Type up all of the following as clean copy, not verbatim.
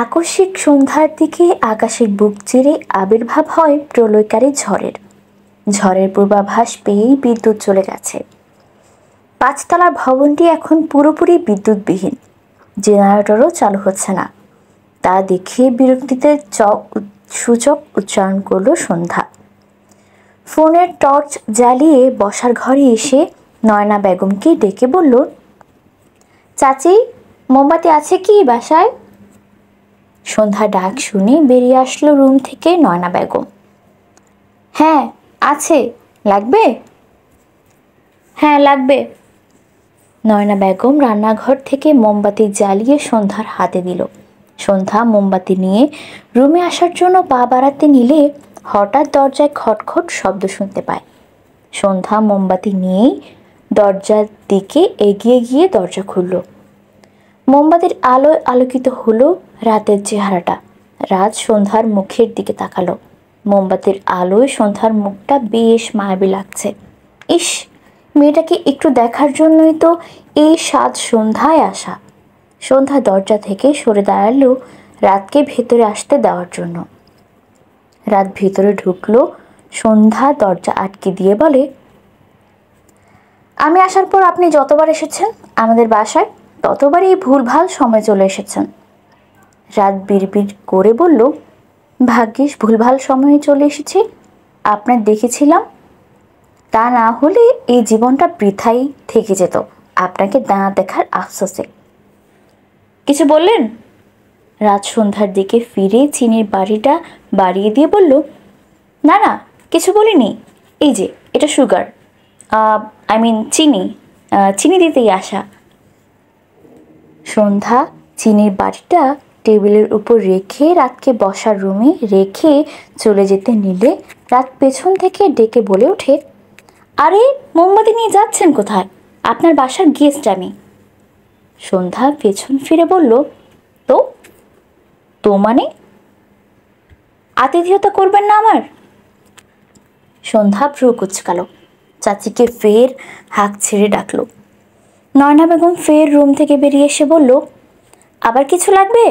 আকস্মিক সন্ধ্যার দিকে আকাশের বুক চিরে আবির্ভাব হয় প্রলয়কারী ঝড়ের। ঝড়ের পূর্বাভাস পেয়েই বিদ্যুৎ চলে গেছে। ৫ তলার ভবনটি এখন পুরোপুরি বিদ্যুৎবিহীন, জেনারেটরও চালু হচ্ছে না। তা দেখে বিরক্তিতে সূচক উচ্চারণ করল সন্ধ্যা। ফোনের টর্চ জ্বালিয়ে বসার ঘরে এসে নয়না বেগমকে ডেকে বলল, চাচি, মোমবাতি আছে কি বাসায়? সন্ধ্যা ডাক শুনে বেরিয়ে আসলো রুম থেকে নয়না বেগম। হ্যাঁ আছে, লাগবে? হ্যাঁ লাগবে। নয়না বেগম রান্নাঘর থেকে মোমবাতি জ্বালিয়ে সন্ধ্যার হাতে দিল। সন্ধ্যা মোমবাতি নিয়ে রুমে আসার জন্য পা বাড়াতে নিলে হঠাৎ দরজায় খটখট শব্দ শুনতে পায়। সন্ধ্যা মোমবাতি নিয়েই দরজার দিকে এগিয়ে গিয়ে দরজা খুলল। মোমবাতির আলোয় আলোকিত হলো রাতের চেহারাটা। রাত সন্ধ্যার মুখের দিকে তাকালো। মোমবাতির আলোয় সন্ধ্যার মুখটা বেশ মায়াবী লাগছে। ইস, মেয়েটাকে একটু দেখার জন্যই তো এই সাত সন্ধ্যায় আসা। সন্ধ্যা দরজা থেকে সরে দাঁড়ালো রাতকে ভেতরে আসতে দেওয়ার জন্য। রাত ভেতরে ঢুকলো। সন্ধ্যা দরজা আটকে দিয়ে বলে, আমি আসার পর আপনি যতবার এসেছেন আমাদের বাসায় ততবারই ভুলভাল সময় চলে এসেছেন। রাত বিড়বিড় করে বলল, ভাগ্যিস ভুলভাল সময়ে চলে এসেছি, আপনার দেখেছিলাম। তা না হলে এই জীবনটা বৃথাই থেকে যেত আপনাকে না দেখার আফসোসে। কিছু বললেন? রাত সন্ধ্যার দিকে ফিরে চিনির বাড়িটা বাড়িয়ে দিয়ে বলল, না না, কিছু বলিনি। এই যে এটা সুগার, চিনি দিতেই আসা। সন্ধ্যা চিনির বাটিটা টেবিলের উপর রেখে রাতকে বসার রুমে রেখে চলে যেতে নিলে রাত পেছন থেকে ডেকে বলে ওঠে, আরে মোমবাতি নিয়ে যাচ্ছেন কোথায়? আপনার বাসার গেস্ট আমি। সন্ধ্যা পেছন ফিরে বলল, তো মানে আতিথেয়তা করবেন না আমার? সন্ধ্যা ভ্রু কুচকাল। চাচিকে ফের হাঁক ছেড়ে ডাকলো। নয়না বেগম ফের রুম থেকে বেরিয়ে এসে বলল, আবার কিছু লাগবে?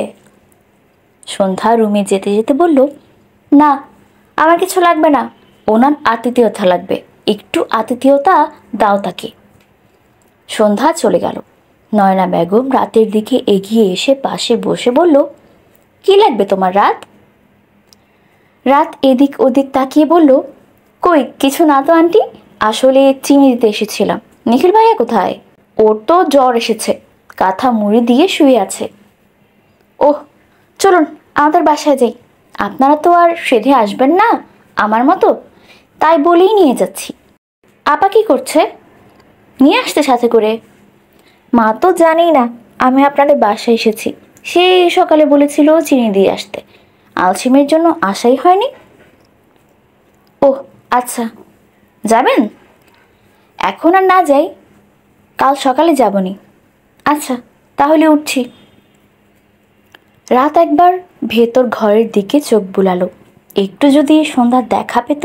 সন্ধ্যা রুমে যেতে যেতে বলল, না আমার কিছু লাগবে না, ওনার আতিথেয়তা লাগবে, একটু আতিথেয়তা দাও তাকে। সন্ধ্যা চলে গেল। নয়না বেগম রাতের দিকে এগিয়ে এসে পাশে বসে বলল, কি লাগবে তোমার রাত? রাত এদিক ওদিক তাকিয়ে বলল, কই কিছু না তো আন্টি, আসলে চিনি দিতে এসেছিলাম। নিখিল ভাইয়া কোথায়? ওর তো জ্বর এসেছে, কাঁথা মুড়ি দিয়ে শুয়ে আছে। ওহ, চলুন আমাদের বাসায় যাই, আপনারা তো আর সেধে আসবেন না আমার মতো, তাই বলেই নিয়ে যাচ্ছি। আপা কি করছে? নিয়ে আসতে সাথে করে। মা তো জানেই না আমি আপনাদের বাসায় এসেছি, সেই সকালে বলেছিল চিনি দিয়ে আসতে, আলসিমের জন্য আসাই হয়নি। ওহ আচ্ছা, যাবেন? এখন আর না যাই, কাল সকালে যাবনি। আচ্ছা তাহলে উঠছি। রাত একবার ভেতর ঘরের দিকে চোখ বুলালো, একটু যদি সন্ধ্যার দেখা পেত,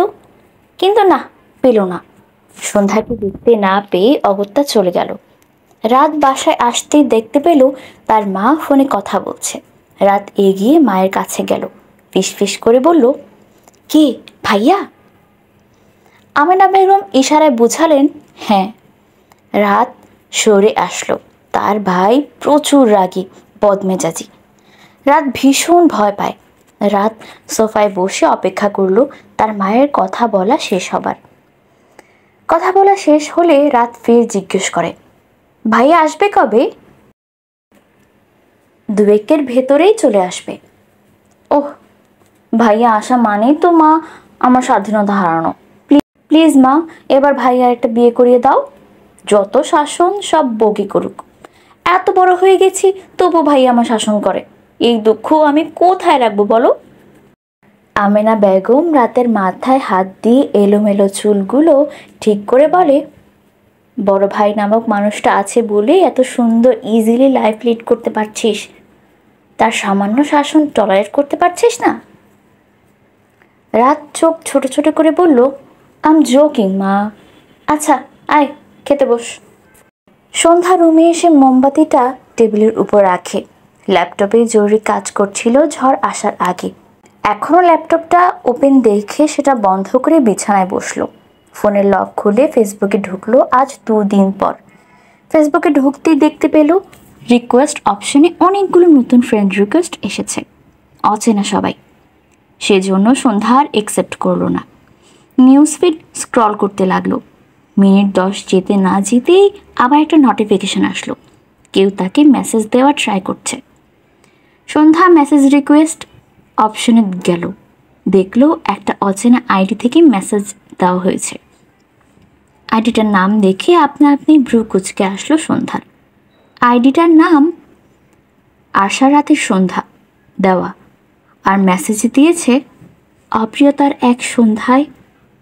কিন্তু না, পেল না। সন্ধ্যাকে দেখতে না পেয়ে অগত্যা চলে গেল। রাত বাসায় আসতেই দেখতে পেল তার মা ফোনে কথা বলছে। রাত এগিয়ে মায়ের কাছে গেল, ফিসফিস করে বলল, কে ভাইয়া? আমেনা বেগম ইশারায় বুঝালেন হ্যাঁ। রাত সরে আসলো। তার ভাই প্রচুর রাগী, বদমেজাজি। রাত ভীষণ ভয় পায়। রাত সোফায় বসে অপেক্ষা করলো তার মায়ের কথা বলা শেষ হবার। কথা বলা শেষ হলে রাত ফের জিজ্ঞেস করে, ভাইয়া আসবে কবে? 2-1 ভেতরেই চলে আসবে। ওহ, ভাইয়া আসা মানেই তো মা আমার স্বাধীনতা হারানো। প্লিজ মা, এবার ভাইয়া একটা বিয়ে করিয়ে দাও, যত শাসন সব বউকে করুক। এত বড় হয়ে গেছি তবু ভাইয়া আমার শাসন করে, এই দুঃখ আমি কোথায় রাখবো বলো? আমেনা বেগম রাতের মাথায় হাত দিয়ে এলোমেলো চুলগুলো ঠিক করে বলে, বড় ভাই নামক মানুষটা আছে বলে এত সুন্দর ইজিলি লাইফ লিড করতে পারছিস, তার সামান্য শাসন টলারেট করতে পারছিস না? রাত চোখ ছোট ছোট করে বলল, আই এম জোকিং মা। আচ্ছা আয় খেতে বস। সন্ধ্যা রুমে এসে মোমবাতিটা টেবিলের উপর রাখে। ল্যাপটপে জরুরি কাজ করছিল ঝড় আসার আগে। এখনও ল্যাপটপটা ওপেন দেখে সেটা বন্ধ করে বিছানায় বসলো। ফোনের লক খুলে ফেসবুকে ঢুকলো আজ 2 দিন পর। ফেসবুকে ঢুকতেই দেখতে পেল রিকোয়েস্ট অপশনে অনেকগুলো নতুন ফ্রেন্ড রিকোয়েস্ট এসেছে, অচেনা সবাই। সেজন্য সন্ধ্যা আর একসেপ্ট করলো না। নিউজ ফিড স্ক্রল করতে লাগলো। মিনিট 10 যেতে না যেতেই আবার একটা নোটিফিকেশন আসলো, কেউ তাকে মেসেজ দেওয়ার ট্রাই করছে। সন্ধ্যা মেসেজ রিকোয়েস্ট অপশনে গেল, দেখলো একটা অচেনা আইডি থেকে মেসেজ দেওয়া হয়েছে। আইডিটার নাম দেখে আপনি ভ্রু কুচকে আসলো সন্ধ্যার। আইডিটার নাম আশা রাতের সন্ধ্যা দেওয়া, আর মেসেজে দিয়েছে, অপ্রিয়তার এক সন্ধ্যায়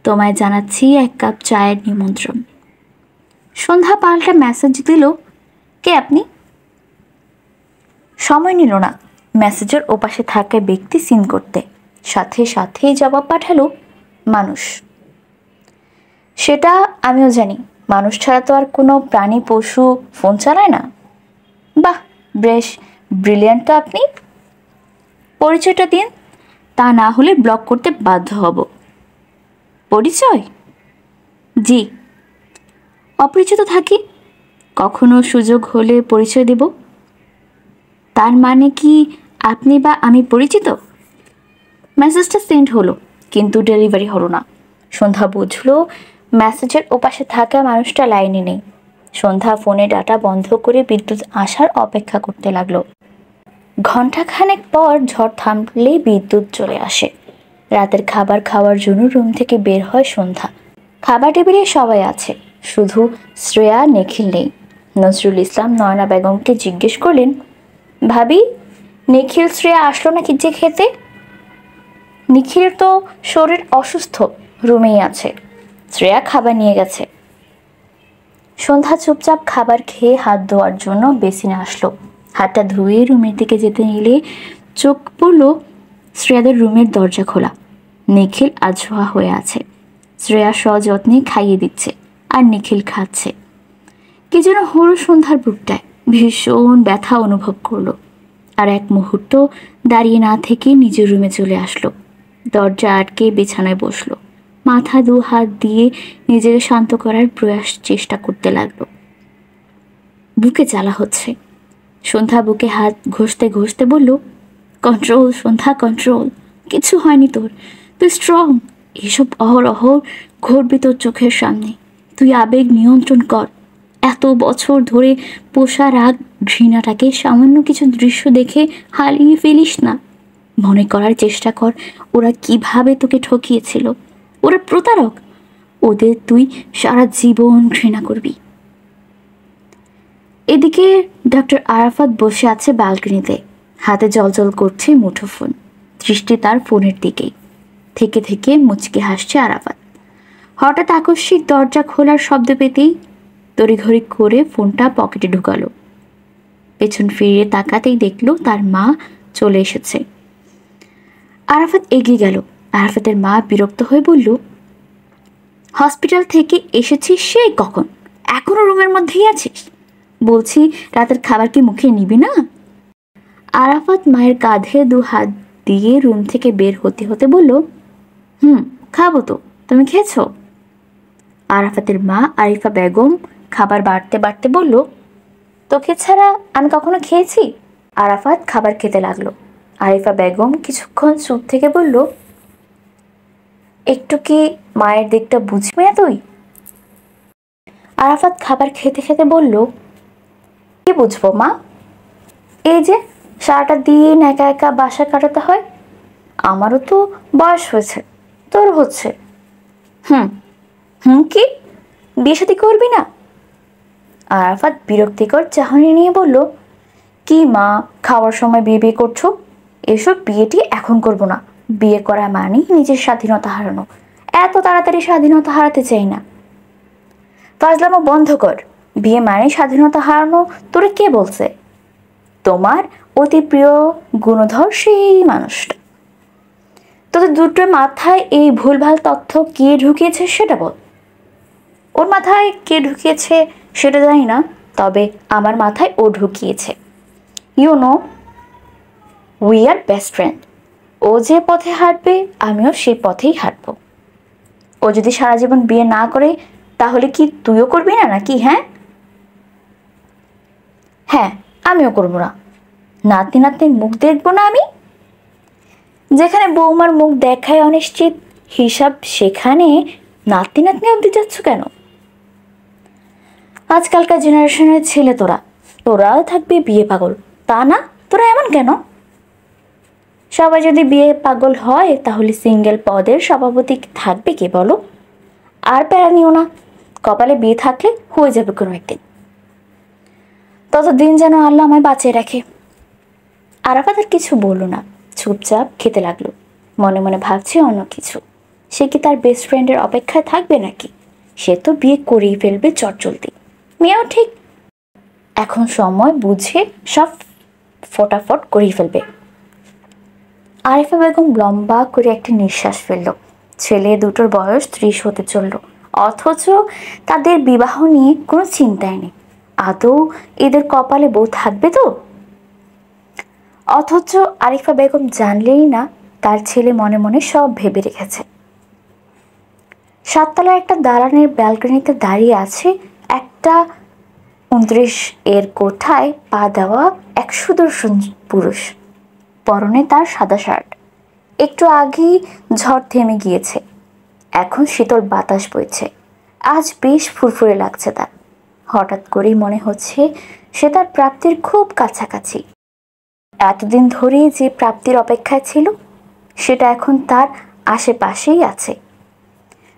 তোমায় জানাচ্ছি 1 কাপ চায়ের নিমন্ত্রণ। সন্ধ্যা পাল্টা মেসেজ দিল, কে আপনি? সময় নিল না মেসেজের ওপাশে থাকা ব্যক্তি সিন করতে, সাথে সাথেই জবাব পাঠালো, মানুষ। সেটা আমিও জানি, মানুষ ছাড়া তো আর কোনো প্রাণী পশু ফোন চালায় না। বাহ, বেশ ব্রিলিয়ান্ট তো আপনি। পরিচয়টা দিন, তা না হলে ব্লক করতে বাধ্য হব। পরিচয়? জি, অপরিচিত থাকি, কখনো সুযোগ হলে পরিচয় দেব। তার মানে কি আপনি বা আমি পরিচিত? মেসেজটা সেন্ড হলো, কিন্তু ডেলিভারি হলো না। সন্ধ্যা বুঝলো মেসেজের ওপাশে থাকা মানুষটা লাইনে নেই। সন্ধ্যা ফোনে ডাটা বন্ধ করে বিদ্যুৎ আসার অপেক্ষা করতে লাগলো। ঘণ্টাখানেক পর ঝড় থামলে বিদ্যুৎ চলে আসে। রাতের খাবার খাওয়ার জন্য রুম থেকে বের হয় সন্ধ্যা। খাবার টেবিলে সবাই আছে, শুধু শ্রেয়া নিখিল নেই। নজরুল ইসলাম নয়না বেগমকে জিজ্ঞেস করলেন, ভাবি, নিখিল শ্রেয়া আসলো নাকি যে খেতে? নিখিলের তো শরীর অসুস্থ, রুমেই আছে। শ্রেয়া খাবার নিয়ে গেছে। সন্ধ্যা চুপচাপ খাবার খেয়ে হাত ধোয়ার জন্য বেসিনে আসলো। হাতটা ধুয়ে রুমের দিকে যেতে নিলে চোখ পড়ল শ্রেয়াদের রুমের দরজা খোলা। নিখিল আজোয়া হয়ে আছে। শ্রেয়া সযত্নে খাইয়ে দিচ্ছে, আর নিখিল খাচ্ছে। কি যেন হলো সন্ধ্যার বুকটায়, ভীষণ ব্যথা অনুভব করলো। আর এক মুহূর্ত দাঁড়িয়ে না থেকে নিজের রুমে চলে আসলো। দরজা আটকে বিছানায় বসলো। মাথা 2 হাত দিয়ে নিজেকে শান্ত করার প্রয়াস চেষ্টা করতে লাগলো। বুকে জ্বালা হচ্ছে। সন্ধ্যা বুকে হাত ঘষতে ঘষতে বলল, কন্ট্রোল সন্ধ্যা, কন্ট্রোল, কিছু হয়নি তোর, তুই স্ট্রং। এসব অহরহ ঘটবে তোর চোখের সামনে, তুই আবেগ নিয়ন্ত্রণ কর। এত বছর ধরে পোষা রাগ ঘৃণাটাকে সামান্য কিছু দৃশ্য দেখে হারিয়ে ফেলিস না। মনে করার চেষ্টা কর ওরা কিভাবে তোকে ঠকিয়েছিল। ওরা প্রতারক, ওদের তুই সারা জীবন ঘৃণা করবি। এদিকে ডক্টর আরাফাত বসে আছে ব্যালকনিতে, হাতে জলজল করছে মুঠোফোন। দৃষ্টি তার ফোনের দিকেই। থেকে থেকে মুচকে হাসছে আরাফাত। হঠাৎ আকস্মিক দরজা খোলার শব্দ পেতেই তড়িঘড়ি করে ফোনটা পকেটে ঢুকালো। পেছন ফিরিয়ে তাকাতেই দেখলো তার মা চলে এসেছে। আরাফাত এগিয়ে গেল। আরাফাতের মা বিরক্ত হয়ে বলল, হসপিটাল থেকে এসেছিস সেই কখন, এখনো রুমের মধ্যেই আছিস? বলছি রাতের খাবার কি মুখে নিবি না? আরাফাত মায়ের কাঁধে 2 হাত দিয়ে রুম থেকে বের হতে হতে বলল, খাবো তো, তুমি খেয়েছো? আরাফাতের মা আরিফা বেগম খাবার বাড়তে বাড়তে বলল, তোকে ছাড়া আমি কখনো খেয়েছি? আরাফাত খাবার খেতে লাগলো। আরিফা বেগম কিছুক্ষণ চুপ থেকে বলল, একটু কি মায়ের দিকটা বুঝবি না তুই? আরাফাত খাবার খেতে খেতে বলল, কি বুঝবো মা? এই যে সারাটা দিন একা একা বাসা কাটাতে হয়। আমারও তো বয়স হয়েছে, তোর হচ্ছে। কি বিয়ে শাদী করবি না? আরাফাত বিরক্তিকর চাহনি নিয়ে বলল, কি মা, খাওয়ার সময় বিয়ে বিয়ে করছো? এসব বিয়েটি এখন করব না। বিয়ে করা মানে নিজের স্বাধীনতা হারানো। এত তাড়াতাড়ি স্বাধীনতা হারাতে চাই না। ফাজলামো বন্ধ কর। বিয়ে মানে স্বাধীনতা হারানো তোরে কে বলছে? তোমার অতি প্রিয় গুণধর সেই মানুষটা। তোদের দুটোর মাথায় এই ভুলভাল তথ্য কে ঢুকিয়েছে সেটা বল। ওর মাথায় কে ঢুকিয়েছে সেটা জানি না, তবে আমার মাথায় ও ঢুকিয়েছে। You know, we are best friend. ও যে পথে হাঁটবে আমিও সেই পথেই হাঁটবো। ও যদি সারা জীবন বিয়ে না করে তাহলে কি তুইও করবি না নাকি? হ্যাঁ হ্যাঁ, আমিও করবো না। নাতি নাতনির মুখ দেখবো না আমি? যেখানে বৌমার মুখ দেখায় অনিশ্চিত হিসাব, সেখানে নাতি নাতনি অবধি যাচ্ছ কেন? আজকালকার জেনারেশনের ছেলে তোরাও থাকবি বিয়ে পাগল, তা না? তোরা এমন কেন? সবাই যদি বিয়ে পাগল হয় তাহলে সিঙ্গেল পদের সভাপতি থাকবে কে বলো? আর প্যারা নিও না, কপালে বিয়ে থাকলে হয়ে যাবে কোনো একদিন। ততদিন যেন আল্লাহ আমায় বাঁচিয়ে রাখে। আরাফাত আর কিছু বলল না, চুপচাপ খেতে লাগলো। মনে মনে ভাবছে অন্য কিছু। সে কি তার বেস্ট ফ্রেন্ডের অপেক্ষায় থাকবে নাকি? সে তো বিয়ে করেই ফেলবে চটজলদি। মেয়েও ঠিক এখন সময় বুঝে সব ফটাফট করেই ফেলবে। আরিফা বেগম লম্বা করে একটা নিঃশ্বাস ফেলল। ছেলে দুটোর বয়স 30 হতে চলল, অথচ তাদের বিবাহ নিয়ে কোনো চিন্তাই নেই। আদৌ এদের কপালে বউ থাকবে তো? অথচ আরিফা বেগম জানলেই না তার ছেলে মনে মনে সব ভেবে রেখেছে। 7 তলার একটা দালানের ব্যালকনিতে দাঁড়িয়ে আছে একটা 29 এর কোঠায় পা দেওয়া এক সুদর্শন পুরুষ। পরনে তার সাদা শার্ট। একটু আগেই ঝড় থেমে গিয়েছে, এখন শীতল বাতাস বইছে। আজ বেশ ফুরফুরে লাগছে তার। হঠাৎ করেই মনে হচ্ছে সে তার প্রাপ্তির খুব কাছাকাছি। এতদিন ধরে যে প্রাপ্তির অপেক্ষায় ছিল সেটা এখন তার আশেপাশেই আছে।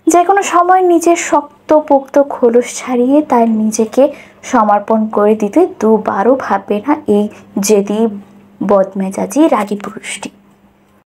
যে কোনো সময় নিজের শক্তপোক্ত খোলস ছাড়িয়ে তার নিজেকে সমর্পণ করে দিতে দুবারও ভাববে না এই জেদি বদমেজাজি রাগী পুরুষটি।